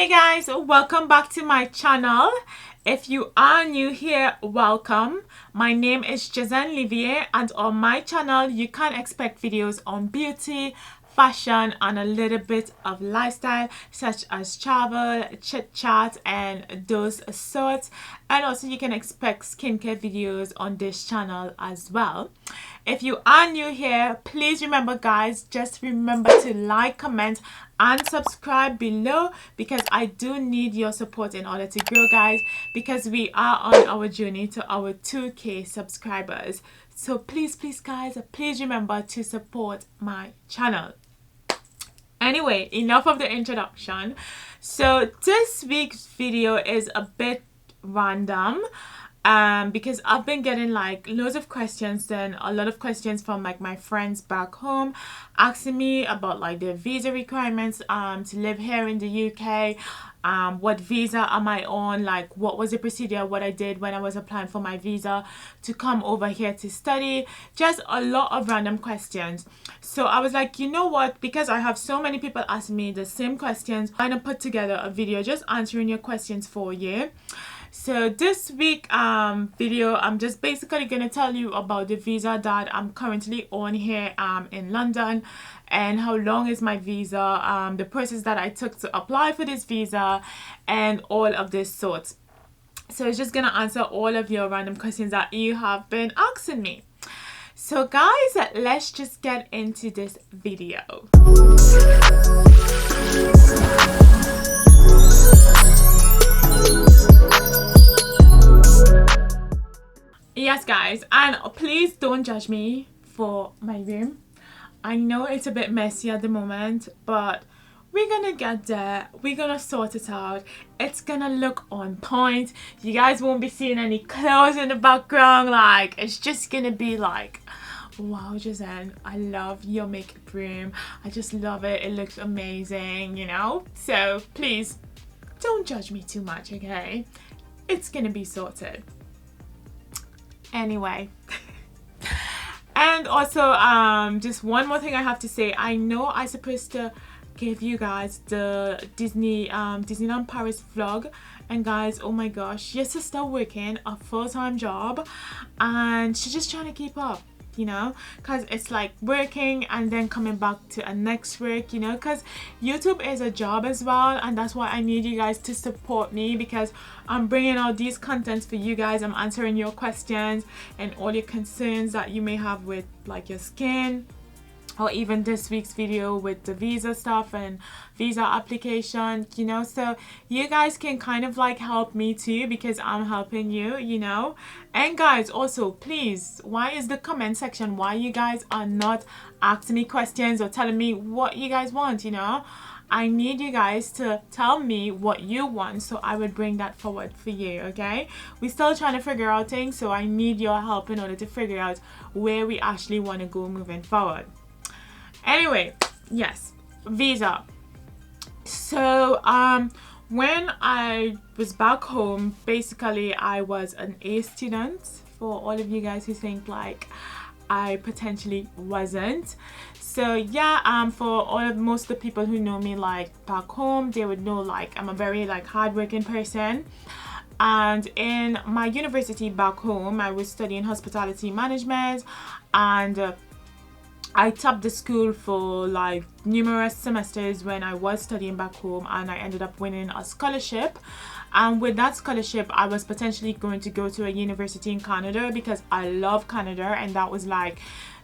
Hey guys, welcome back to my channel. If you are new here, welcome. My name is Jazen Livier, and on my channel you can expect videos on beauty, fashion, and a little bit of lifestyle such as travel, chit chat, and those sorts. And also you can expect skincare videos on this channel as well. If you are new here, please remember guys, just remember to like, comment, and subscribe below because I do need your support in order to grow guys, because we are on our journey to our 2K subscribers. So please guys, please remember to support my channel. Anyway, enough of the introduction. So this week's video is a bit random because I've been getting like loads of questions, then a lot of questions from like my friends back home asking me about like the visa requirements to live here in the UK. What visa am I on, like what was the procedure, what I did when I was applying for my visa to come over here to study. Just a lot of random questions. So I was like, you know what, because I have so many people asking me the same questions, I'm gonna put together a video just answering your questions for you. So this week video, I'm just basically gonna tell you about the visa that I'm currently on here in London, and how long is my visa, the process that I took to apply for this visa, and all of this sorts. So it's just gonna answer all of your random questions that you have been asking me. So guys, let's just get into this video. Yes guys, and please don't judge me for my room. I know it's a bit messy at the moment, but we're gonna get there. We're gonna sort it out. It's gonna look on point. You guys won't be seeing any clothes in the background. Like, it's just gonna be like, wow, Jazen, I love your makeup room. I just love it. It looks amazing, you know? So please don't judge me too much, okay? It's gonna be sorted. Anyway. And also just one more thing I have to say. I know I'm supposed to give you guys the Disneyland Paris vlog, and guys, oh my gosh, your sister working a full-time job and she's just trying to keep up, you know, because it's like working and then coming back to a next work, you know, because YouTube is a job as well, and that's why I need you guys to support me, because I'm bringing out these contents for you guys. I'm answering your questions and all your concerns that you may have with like your skin, or even this week's video with the visa stuff and visa application, you know. So you guys can kind of like help me too, because I'm helping you, you know. And guys, also please, why is the comment section, why you guys are not asking me questions or telling me what you guys want, you know? I need you guys to tell me what you want, so I would bring that forward for you, okay? We're still trying to figure out things, so I need your help in order to figure out where we actually want to go moving forward. Anyway, yes, visa. So when I was back home, basically I was an A student, for all of you guys who think like I potentially wasn't. So yeah, for most of the people who know me like back home, they would know like I'm a very like hardworking person. And in my university back home, I was studying hospitality management, and I topped the school for like numerous semesters when I was studying back home, and I ended up winning a scholarship. And with that scholarship, I was potentially going to go to a university in Canada, because I love Canada, and that was like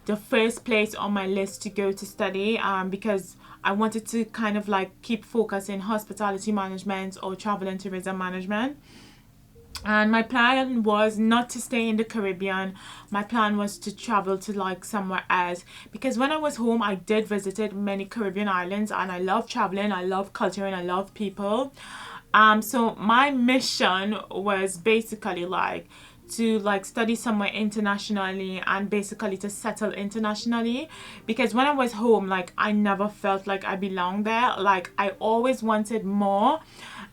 the first place on my list to go to study, because I wanted to kind of like keep focus in hospitality management or travel and tourism management. And my plan was not to stay in the Caribbean. My plan was to travel to like somewhere else, because when I was home I did visited many Caribbean islands, and I love traveling, I love culture, and I love people. So my mission was basically like to like study somewhere internationally, and basically to settle internationally, because when I was home, like I never felt like I belonged there. Like I always wanted more,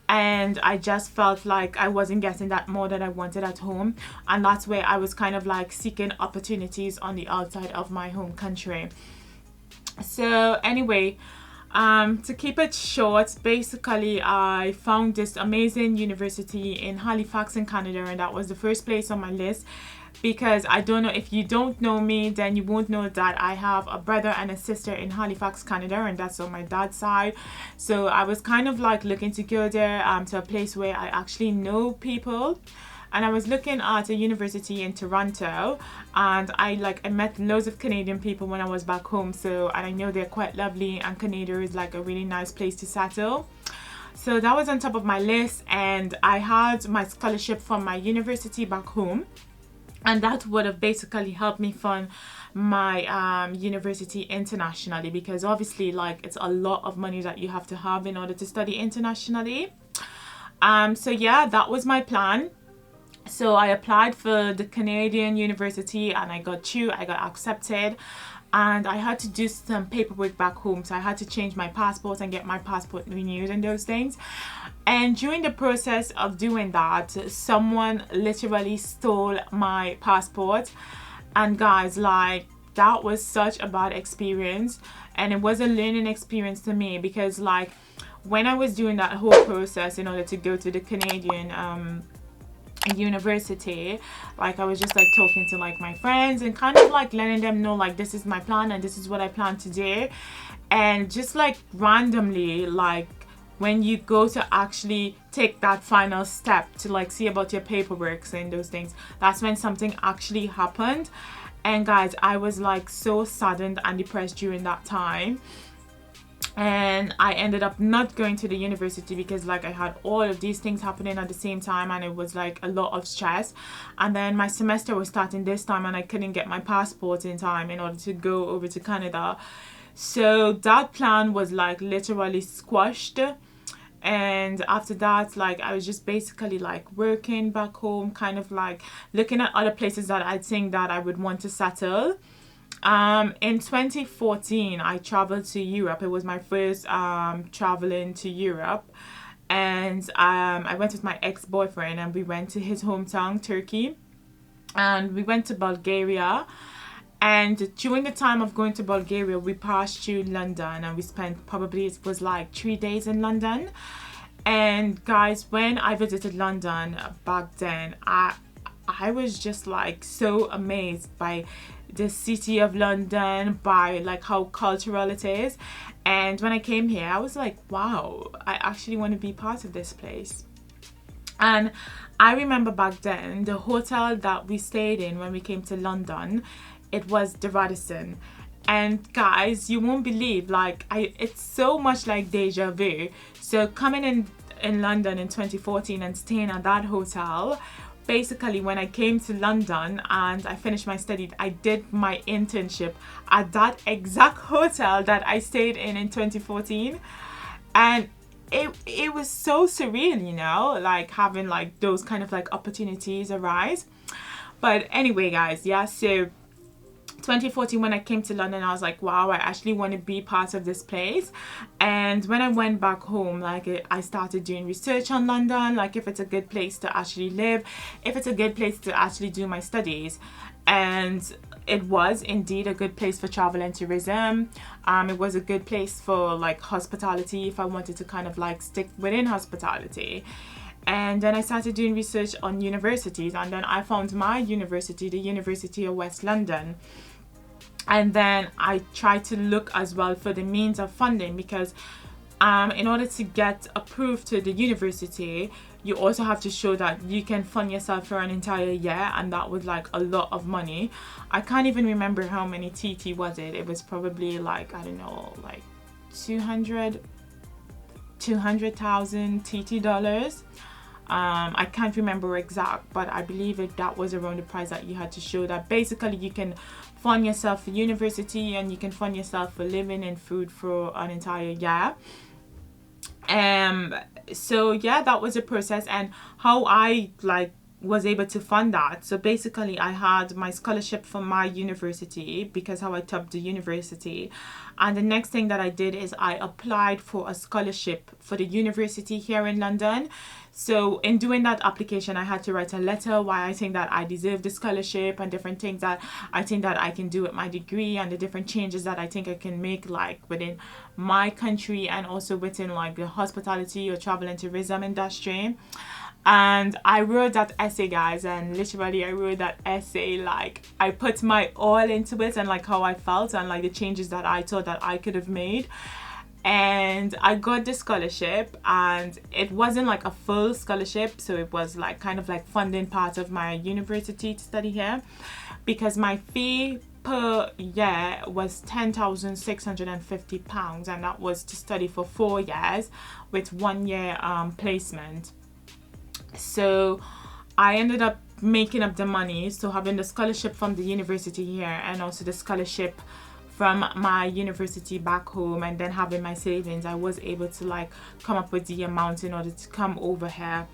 and I just felt like I wasn't getting that more that I wanted at home, and that's where I was kind of like seeking opportunities on the outside of my home country. So anyway, To keep it short, basically I found this amazing university in Halifax in Canada, and that was the first place on my list. Because I don't know, if you don't know me, then you won't know that I have a brother and a sister in Halifax, Canada, and that's on my dad's side. So I was kind of like looking to go there to a place where I actually know people. And I was looking at a university in Toronto, and I met loads of Canadian people when I was back home, so, and I know they're quite lovely, and Canada is like a really nice place to settle. So that was on top of my list, and I had my scholarship from my university back home, and that would have basically helped me fund my university internationally, because obviously like it's a lot of money that you have to have in order to study internationally. So yeah, that was my plan. So I applied for the Canadian university, and I got accepted, and I had to do some paperwork back home. So I had to change my passport and get my passport renewed and those things. And during the process of doing that, someone literally stole my passport. And guys, like, that was such a bad experience, and it was a learning experience to me, because like when I was doing that whole process in order to go to the Canadian university, like I was just like talking to like my friends and kind of like letting them know like this is my plan and this is what I plan to do. And just like randomly, like when you go to actually take that final step to like see about your paperwork and those things, that's when something actually happened. And guys, I was like so saddened and depressed during that time, and I ended up not going to the university because like I had all of these things happening at the same time, and it was like a lot of stress. And then my semester was starting this time, and I couldn't get my passport in time in order to go over to Canada. So that plan was like literally squashed. And after that, like I was just basically like working back home, kind of like looking at other places that I think that I would want to settle. In 2014, I traveled to Europe. It was my first traveling to Europe, and I went with my ex-boyfriend, and we went to his hometown, Turkey, and we went to Bulgaria. And during the time of going to Bulgaria, we passed through London, and we spent probably, it was like 3 days in London. And guys, when I visited London back then, I was just like so amazed by the city of London, by like how cultural it is. And when I came here, I was like, wow, I actually want to be part of this place. And I remember back then, the hotel that we stayed in when we came to London, it was the Radisson. And guys, you won't believe, like it's so much like deja vu. So coming in London in 2014 and staying at that hotel, basically when I came to London and I finished my study, I did my internship at that exact hotel that I stayed in 2014. And it was so surreal, you know, like having like those kind of like opportunities arise. But anyway, guys, yeah, so 2014, when I came to London, I was like, wow, I actually want to be part of this place. And when I went back home, like I started doing research on London, like if it's a good place to actually live, if it's a good place to actually do my studies. And it was indeed a good place for travel and tourism. It was a good place for like hospitality, if I wanted to kind of like stick within hospitality. And then I started doing research on universities, and then I found my university, the University of West London. And then I tried to look as well for the means of funding, because in order to get approved to the university, you also have to show that you can fund yourself for an entire year, and that was like a lot of money. I can't even remember how many TT was it. It was probably like, I don't know, like 200,000 TT dollars. I can't remember exact, but I believe that was around the price that you had to show that basically you can fund yourself for university, and you can fund yourself for living and food for an entire year. So yeah, that was the process. And how I like was able to fund that. So basically I had my scholarship from my university because how I topped the university, and the next thing that I did is I applied for a scholarship for the university here in London. So in doing that application, I had to write a letter why I think that I deserve the scholarship and different things that I think that I can do with my degree and the different changes that I think I can make, like within my country and also within like the hospitality or travel and tourism industry. And I wrote that essay, guys, and literally I wrote that essay, like I put my all into it and like how I felt and like the changes that I thought that I could have made. And I got the scholarship, and it wasn't like a full scholarship, so it was like kind of like funding part of my university to study here, because my fee per year was £10,650, and that was to study for 4 years with 1 year placement. So I ended up making up the money, so having the scholarship from the university here and also the scholarship from my university back home, and then having my savings, I was able to like come up with the amount in order to come over here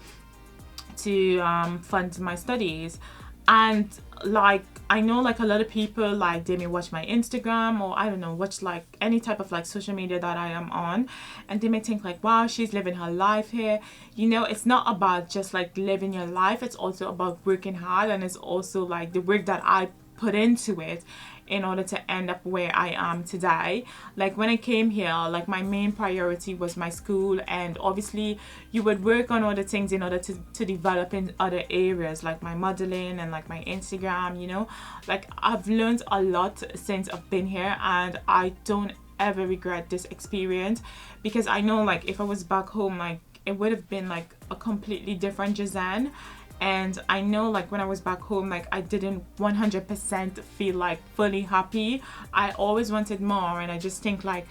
to fund my studies. And like I know like a lot of people, like they may watch my Instagram or I don't know, watch like any type of like social media that I am on, and they may think like, wow, she's living her life here. You know, it's not about just like living your life, it's also about working hard, and it's also like the work that I put into it in order to end up where I am today. Like when I came here, like my main priority was my school, and obviously you would work on other things in order to develop in other areas like my modeling and like my Instagram, you know. Like I've learned a lot since I've been here, and I don't ever regret this experience, because I know like if I was back home, like it would have been like a completely different Jazan. And I know like when I was back home, like I didn't 100% feel like fully happy. I always wanted more, and I just think like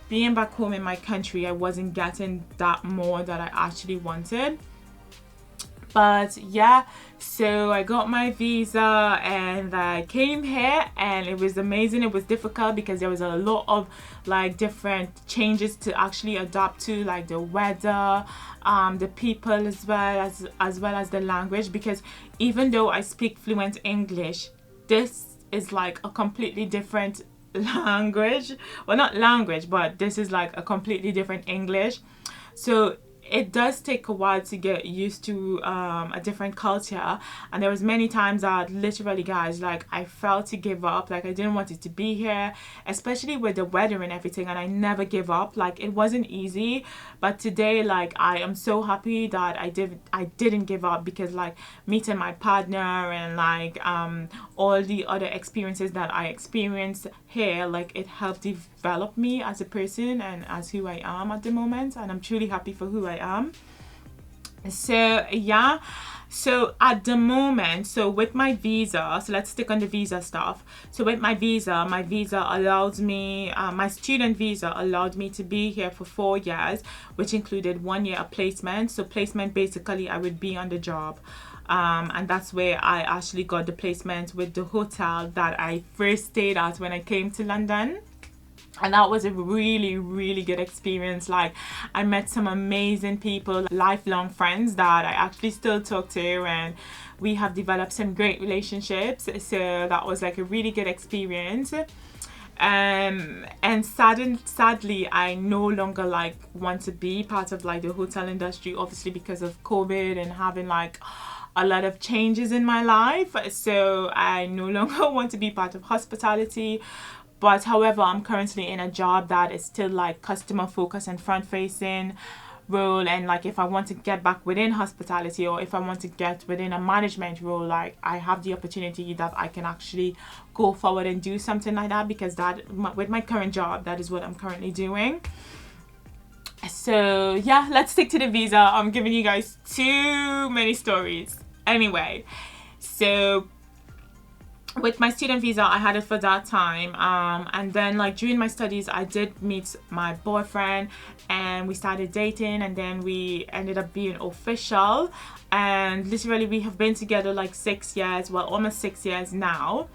being back home in my country, I wasn't getting that more that I actually wanted. But yeah, so I got my visa and I came here, and it was amazing. It was difficult because there was a lot of like different changes to actually adapt to, like the weather, the people, as well as the language, because even though I speak fluent English, this is like a completely different language. Well, not language, but this is like a completely different English. So it does take a while to get used to a different culture, and there was many times that literally, guys, like I felt to give up, like I didn't want it to be here, especially with the weather and everything, and I never give up. Like it wasn't easy, but today like I am so happy that I didn't give up, because like meeting my partner and like all the other experiences that I experienced here, like it helped develop me as a person and as who I am at the moment, and I'm truly happy for who I am. So yeah, so at the moment, so with my visa, so let's stick on the visa stuff. So with my visa allowed me, my student visa allowed me to be here for 4 years, which included 1 year of placement. So placement, basically I would be on the job, and that's where I actually got the placement with the hotel that I first stayed at when I came to London. And that was a really, really good experience. Like I met some amazing people, lifelong friends that I actually still talk to, and we have developed some great relationships. So that was like a really good experience. And sadly I no longer like want to be part of like the hotel industry, obviously because of COVID and having like a lot of changes in my life. So I no longer want to be part of hospitality. But however, I'm currently in a job that is still like customer focused and front facing role, and like if I want to get back within hospitality, or if I want to get within a management role, like I have the opportunity that I can actually go forward and do something like that, because that with my current job, that is what I'm currently doing. So yeah, let's stick to the visa. I'm giving you guys too many stories. Anyway, so with my student visa, I had it for that time, and then like during my studies I did meet my boyfriend, and we started dating, and then we ended up being official, and literally we have been together like 6 years, well almost 6 years now.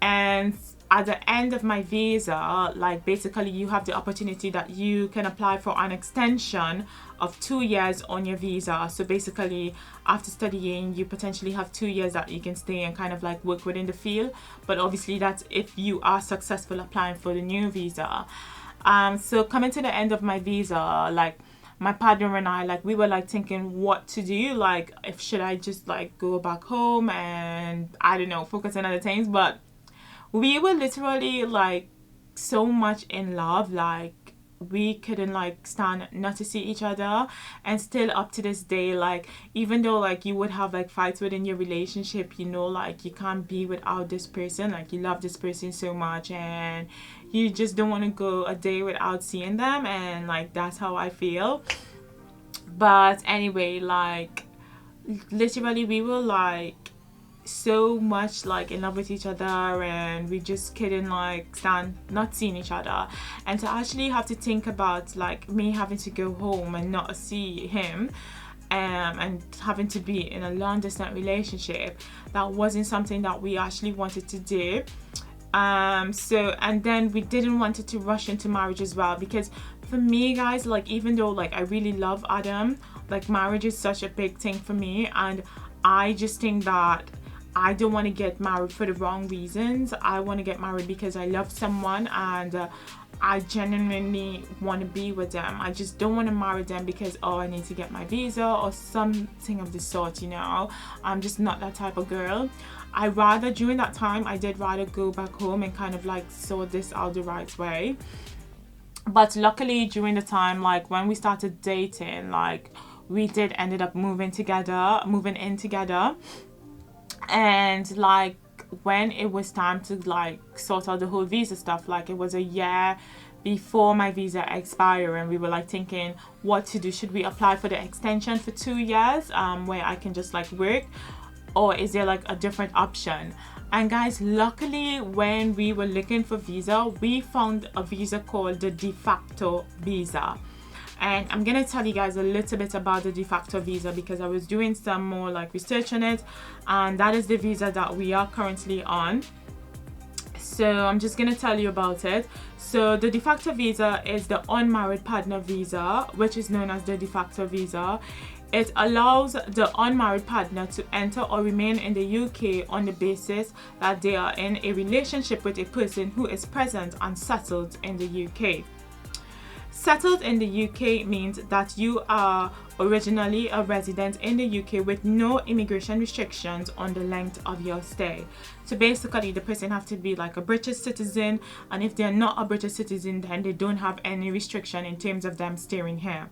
And at the end of my visa, like basically you have the opportunity that you can apply for an extension of 2 years on your visa. So basically after studying, you potentially have 2 years that you can stay and kind of like work within the field, but obviously that's if you are successful applying for the new visa. So coming to the end of my visa, like my partner and I, like we were like thinking what to do, like if should I just like go back home and I don't know, focus on other things. But we were literally like so much in love, like we couldn't like stand not to see each other. And still up to this day, like even though like you would have like fights within your relationship, you know, like you can't be without this person, like you love this person so much and you just don't want to go a day without seeing them. And like that's how I feel. But anyway, like literally we were like so much like in love with each other, and we just couldn't like stand not seeing each other. And to actually have to think about like me having to go home and not see him, and having to be in a long distance relationship, that wasn't something that we actually wanted to do. So and then we didn't want it to rush into marriage as well, because for me guys, like even though like I really love Adam, like marriage is such a big thing for me, and I just think that I don't want to get married for the wrong reasons. I want to get married because I love someone and I genuinely want to be with them. I just don't want to marry them because, oh, I need to get my visa or something of the sort, you know. I'm just not that type of girl. I rather, during that time, I did rather go back home and kind of like sort this out the right way. But luckily during the time, like when we started dating, like we did ended up moving in together. And like when it was time to like sort out the whole visa stuff, like it was a year before my visa expired, and we were like thinking what to do. Should we apply for the extension for 2 years where I can just like work, or is there like a different option? And guys, luckily when we were looking for visa, we found a visa called the de facto visa. And I'm gonna tell you guys a little bit about the de facto visa because I was doing some more like research on it, and that is the visa that we are currently on. So I'm just gonna tell you about it. So the de facto visa is the unmarried partner visa, which is known as the de facto visa. It allows the unmarried partner to enter or remain in the UK on the basis that they are in a relationship with a person who is present and settled in the UK. Settled in the UK means that you are originally a resident in the UK with no immigration restrictions on the length of your stay. So basically the person has to be like a British citizen, and if they're not a British citizen, then they don't have any restriction in terms of them staying here.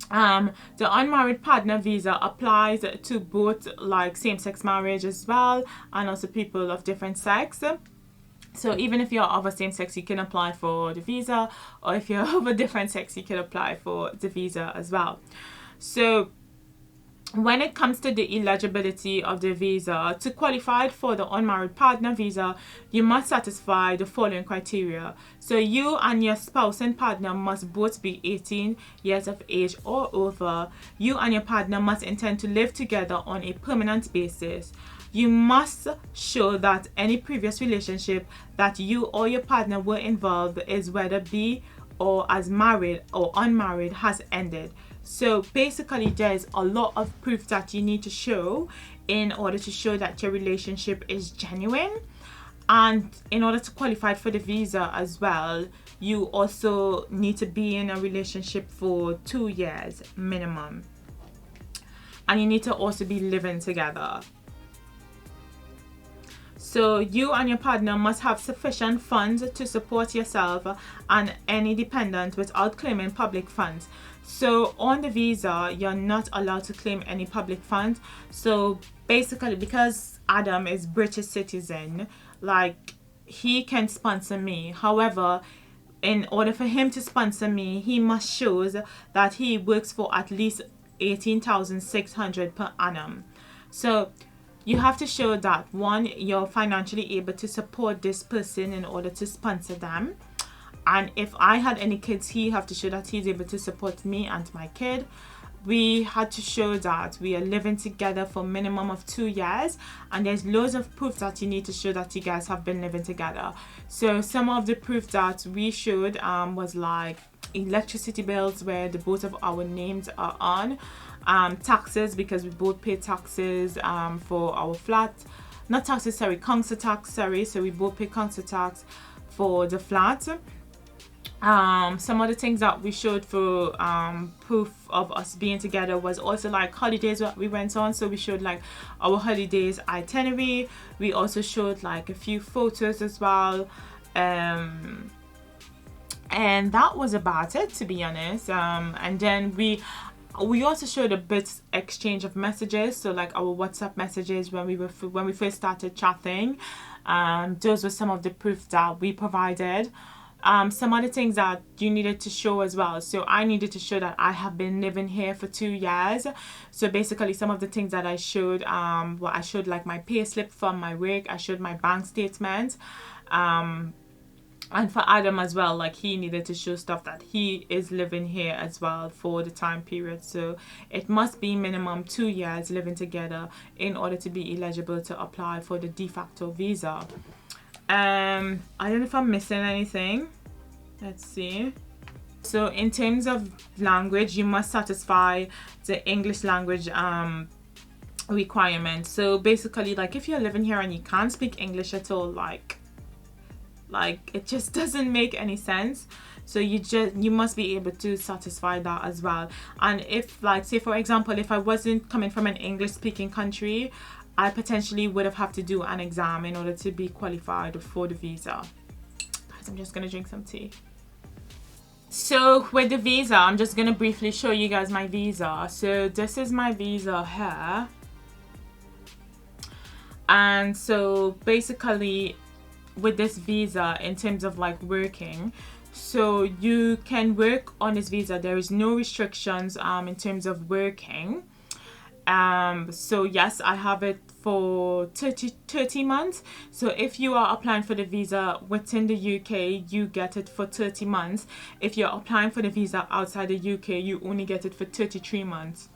The unmarried partner visa applies to both like same-sex marriage as well, and also people of different sex. So even if you're of a same sex, you can apply for the visa, or if you're of a different sex, you can apply for the visa as well. So when it comes to the eligibility of the visa, to qualify for the unmarried partner visa, you must satisfy the following criteria. So you and your spouse and partner must both be 18 years of age or over. You and your partner must intend to live together on a permanent basis. You must show that any previous relationship that you or your partner were involved is, whether be or as married or unmarried, has ended. So basically there's a lot of proof that you need to show in order to show that your relationship is genuine. And in order to qualify for the visa as well, you also need to be in a relationship for 2 years minimum. And you need to also be living together. So you and your partner must have sufficient funds to support yourself and any dependent without claiming public funds. So on the visa, you're not allowed to claim any public funds. So basically, because Adam is British citizen, like he can sponsor me. However, in order for him to sponsor me, he must show that he works for at least 18,600 per annum. So you have to show that, one, you're financially able to support this person in order to sponsor them. And if I had any kids, he have to show that he's able to support me and my kid. we had to show that we are living together for a minimum of 2 years, and there's loads of proof that you need to show that you guys have been living together. So some of the proof that we showed was like electricity bills where the both of our names are on, taxes, because we both pay taxes for our flat, not taxes, sorry, council tax, sorry, so we both pay council tax for the flat. Some other things that we showed for proof of us being together was also like holidays that we went on. So we showed like our holidays itinerary. We also showed like a few photos as well, and that was about it, to be honest. And then we also showed a bit exchange of messages, so like our WhatsApp messages when we first started chatting. Those were some of the proof that we provided. Some other things that you needed to show as well. So I needed to show that I have been living here for 2 years. So basically some of the things that I showed, well, I showed like my pay slip from my work, I showed my bank statement, and for Adam as well, like he needed to show stuff that he is living here as well for the time period. So it must be minimum 2 years living together in order to be eligible to apply for the de facto visa. I don't know if I'm missing anything. Let's see. So in terms of language, you must satisfy the English language requirement. So basically, like if you're living here and you can't speak English at all, like it just doesn't make any sense. So you must be able to satisfy that as well. And if, like, say for example, if I wasn't coming from an English speaking country, I potentially would have to do an exam in order to be qualified for the visa. Guys, I'm just gonna drink some tea. So with the visa, I'm just gonna briefly show you guys my visa. So this is my visa here. And so basically with this visa, in terms of like working, so you can work on this visa. There is no restrictions in terms of working. So yes, I have it for 30 months. So if you are applying for the visa within the UK, you get it for 30 months. If you're applying for the visa outside the UK, you only get it for 33 months.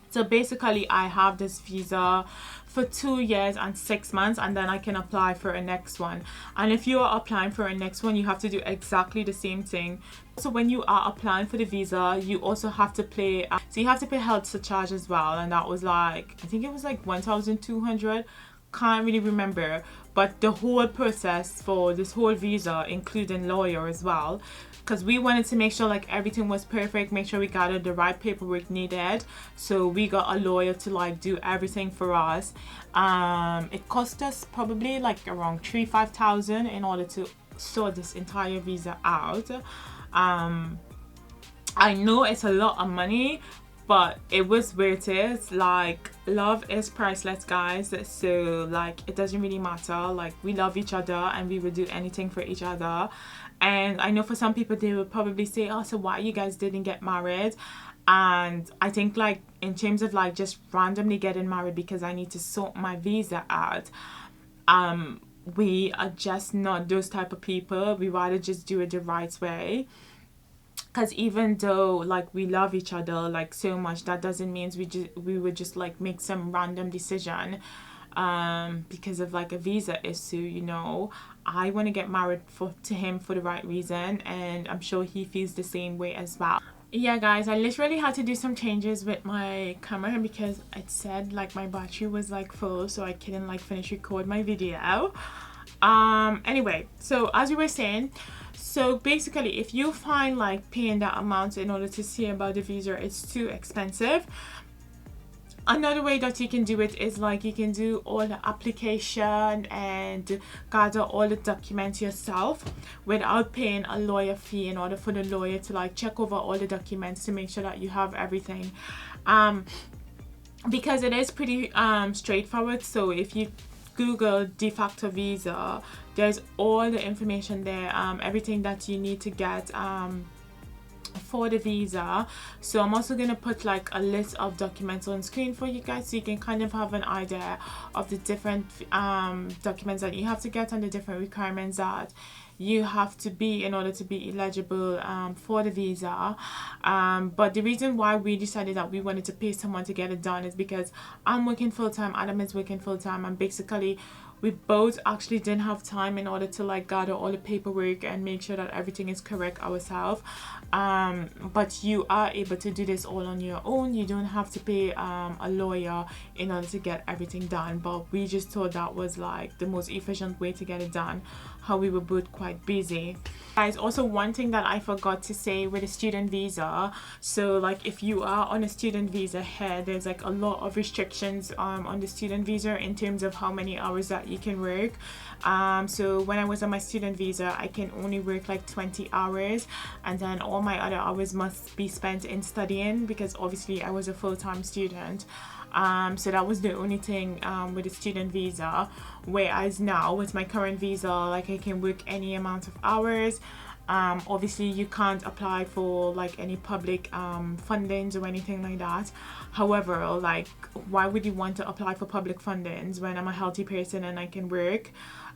So basically I have this visa for 2 years and 6 months, and then I can apply for a next one. And if you are applying for a next one, you have to do exactly the same thing. So when you are applying for the visa, you also have to pay, so you have to pay health surcharge as well, and that was like, I think it was like 1,200, can't really remember. But the whole process for this whole visa, including lawyer as well, because we wanted to make sure like everything was perfect, make sure we gathered the right paperwork needed. So we got a lawyer to like do everything for us. It cost us probably like around 5,000 in order to sort this entire visa out. I know it's a lot of money, but it was worth it. Like, love is priceless, guys. So like it doesn't really matter, like we love each other and we would do anything for each other. And I know for some people they would probably say, oh, so why you guys didn't get married? And I think like in terms of like just randomly getting married because I need to sort my visa out, we are just not those type of people. We rather just do it the right way. Because even though like we love each other like so much, that doesn't mean we would just like make some random decision because of like a visa issue, you know. I want to get married to him for the right reason, and I'm sure he feels the same way as well. Yeah guys, I literally had to do some changes with my camera because it said like my battery was like full, so I couldn't like finish record my video. Anyway, so as we were saying, so basically if you find like paying that amount in order to see about the visa it's too expensive, another way that you can do it is like you can do all the application and gather all the documents yourself without paying a lawyer fee in order for the lawyer to like check over all the documents to make sure that you have everything, because it is pretty straightforward. So if you Google de facto visa, there's all the information there, everything that you need to get for the visa. So I'm also gonna put like a list of documents on screen for you guys, so you can kind of have an idea of the different documents that you have to get and the different requirements that you have to be in order to be eligible for the visa. But the reason why we decided that we wanted to pay someone to get it done is because I'm working full-time, Adam is working full-time, and basically we both actually didn't have time in order to like gather all the paperwork and make sure that everything is correct ourselves. But you are able to do this all on your own. You don't have to pay a lawyer in order to get everything done, but we just thought that was like the most efficient way to get it done, how we were both quite busy. Guys, also one thing that I forgot to say with a student visa, so like if you are on a student visa here, there's like a lot of restrictions on the student visa in terms of how many hours that you can work. So when I was on my student visa, I can only work like 20 hours, and then all my other hours must be spent in studying, because obviously I was a full-time student. So that was the only thing with the student visa, whereas now with my current visa, like I can work any amount of hours. Obviously you can't apply for like any public fundings or anything like that. However, like why would you want to apply for public fundings when I'm a healthy person and I can work?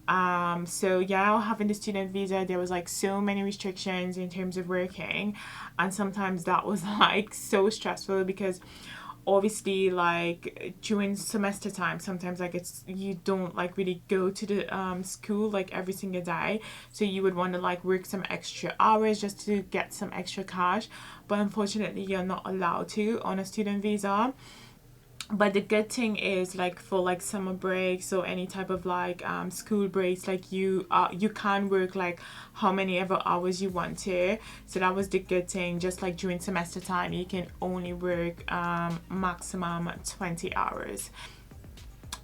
So yeah, having the student visa, there was like so many restrictions in terms of working, and sometimes that was like so stressful, because obviously like during semester time, sometimes like you don't like really go to the school like every single day, so you would want to like work some extra hours just to get some extra cash, but unfortunately you're not allowed to on a student visa. But the good thing is, like for like summer breaks or any type of like school breaks, like you can work like how many ever hours you want to. So that was the good thing. Just like during semester time, you can only work maximum 20 hours.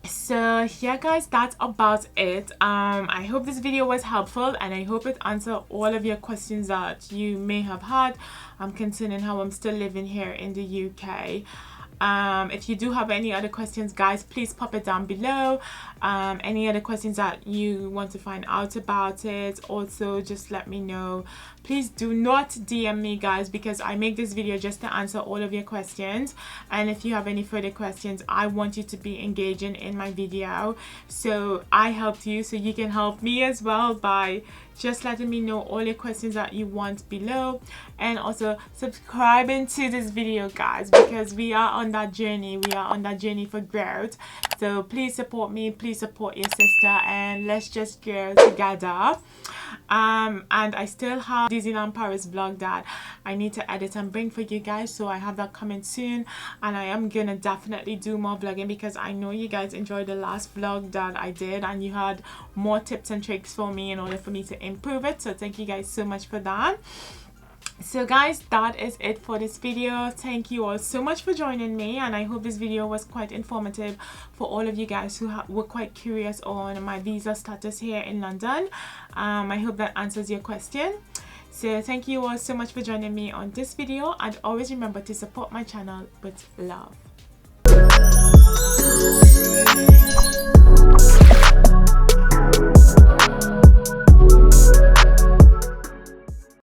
So yeah guys, that's about it. I hope this video was helpful, and I hope it answered all of your questions that you may have had concerning how I'm still living here in the UK. If you do have any other questions, guys, please pop it down below. Any other questions that you want to find out about it, also just let me know. Please do not DM me, guys, because I make this video just to answer all of your questions, and if you have any further questions, I want you to be engaging in my video, so I helped you, so you can help me as well by just letting me know all your questions that you want below, and also subscribing to this video, guys, because we are on that journey. We are on that journey for growth. So please support me, please support your sister, and let's just grow together. And I still have Disneyland Paris vlog that I need to edit and bring for you guys, so I have that coming soon, and I am gonna definitely do more vlogging, because I know you guys enjoyed the last vlog that I did, and you had more tips and tricks for me in order for me to improve it. So thank you guys so much for that. So guys, that is it for this video. Thank you all so much for joining me, and I hope this video was quite informative for all of you guys who were quite curious on my visa status here in London. I hope that answers your question. So thank you all so much for joining me on this video, and always remember to support my channel with love.